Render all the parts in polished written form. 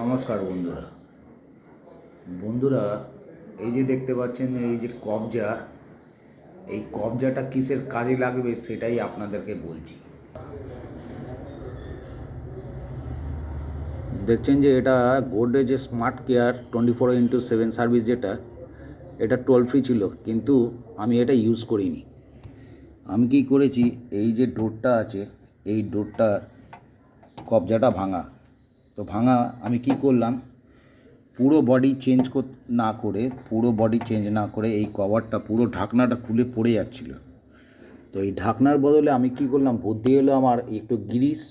নমস্কার বন্ধুরা। বন্ধুরা, এই যে দেখতে পাচ্ছেন এই যে কবজা, এই কবজাটা কিসের কাজে লাগবে সেটাই আপনাদেরকে বলছি। দেখছেন যে এটা Godrej smart care 24x7 service, যেটা এটা টোল ফ্রি ছিল, কিন্তু আমি এটা ইউজ করিনি। আমি কি করেছি, এই যে ডোরটা আছে, এই ডোরটার কবজাটা ভাঙা। তো ভাঙা আমি কি করলাম, পুরো বডি চেঞ্জ না করে এই কভারটা, পুরো ঢাকনাটা খুলে পড়ে যাচ্ছিল। তো এই ঢাকনার বদলে আমি কি করলাম, বুদ্ধি এলো আমার, একটু গ্রিস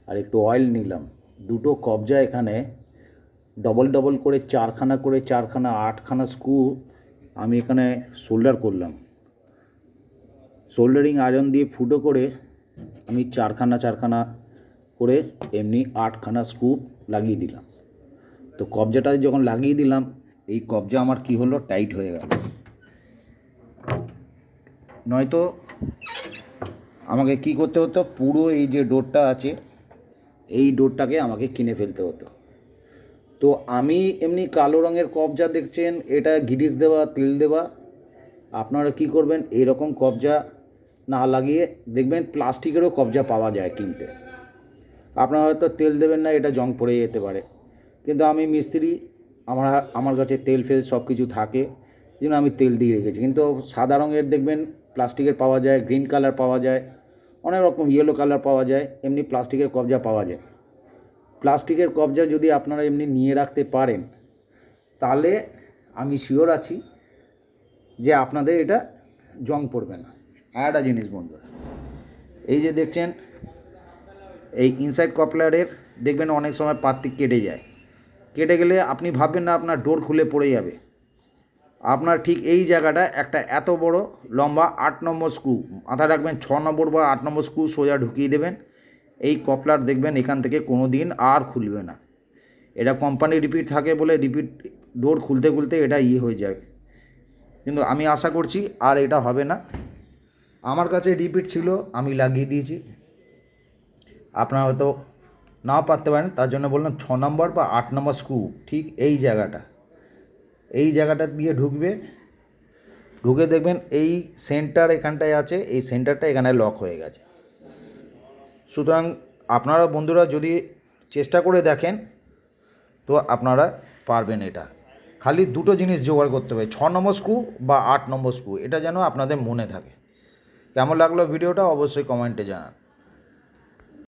আর একটু অয়েল নিলাম। দুটো কবজা এখানে ডবল করে চারখানা 8খানা স্ক্রু আমি এখানে সোল্ডার করলাম। সোল্ডারিং আয়রন দিয়ে ফুটো করে আমি চারখানা করে এমনি 8খানা স্ক্রু লাগিয়ে দিলাম। তো কবজাটা যখন লাগিয়ে দিলাম, এই কবজা আমার কি হলো, টাইট হয়ে গেল। নয়তো আমাকে কি করতে হতো, পুরো এই যে ডোরটা আছে, এই ডোরটাকে আমাকে কিনে ফেলতে হতো। তো আমি এমনি কালো রঙের কবজা দেখছেন, এটা গ্রিস দেওয়া, তেল দেওয়া। আপনারা কি করবেন, এরকম কবজা না লাগিয়ে দেখবেন প্লাস্টিকেরও কবজা পাওয়া যায় কিনতে। আপনারা হয়তো তেল দেবেন না, এটা জং পড়ে যেতে পারে, কিন্তু আমি মিস্ত্রি, আমার কাছে তেল ফেল সব কিছু থাকে, যেন আমি তেল দিয়ে রেখেছি। কিন্তু সাদা রঙের দেখবেন প্লাস্টিকের পাওয়া যায়, গ্রিন কালার পাওয়া যায়, অনেক রকম ইয়েলো কালার পাওয়া যায়, এমনি প্লাস্টিকের কবজা পাওয়া যায়। প্লাস্টিকের কবজা যদি আপনারা এমনি নিয়ে রাখতে পারেন, তাহলে আমি শিওর আছি যে আপনাদের এটা জং পড়বে না। আর একটা জিনিস বন্ধুরা, এই যে দেখছেন, এই ইনসাইড কপলারের দেখবেন অনেক সময় পাত্তি কেটে যায়। কেটে গেলে আপনি ভাববেন না আপনার ডোর খুলে পড়ে যাবে। আপনার ঠিক এই জায়গাটা একটা এত বড় লম্বা 8 নম্বর স্ক্রু, মাথায় রাখবেন 6 নম্বর বা 8 নম্বর স্ক্রু সোজা ঢুকিয়ে দেবেন। এই কপলার দেখবেন এখান থেকে কোনো দিন আর খুলবে না। এটা কোম্পানি রিপিট থাকে বলে রিপিট ডোর খুলতে এটা হয়ে যায়, কিন্তু আমি আশা করছি আর এটা হবে না। আমার কাছে রিপিট ছিল, আমি লাগিয়ে দিয়েছি। আপনারা হয়তো নাও পারতে পারেন, তার জন্য বললাম 6 নম্বর বা 8 নম্বর স্ক্রু ঠিক এই জায়গাটা দিয়ে ঢুকে দেখবেন এই সেন্টার এখানটায় আছে, এই সেন্টারটা এখানে লক হয়ে গেছে। সুতরাং আপনারা বন্ধুরা যদি চেষ্টা করে দেখেন, তো আপনারা পারবেন। এটা খালি দুটো জিনিস জোগাড় করতে হবে, 6 নম্বর স্ক্রু বা 8 নম্বর স্ক্রু, এটা যেন আপনাদের মনে থাকে। কেমন লাগলো ভিডিওটা অবশ্যই কমেন্টে জানান।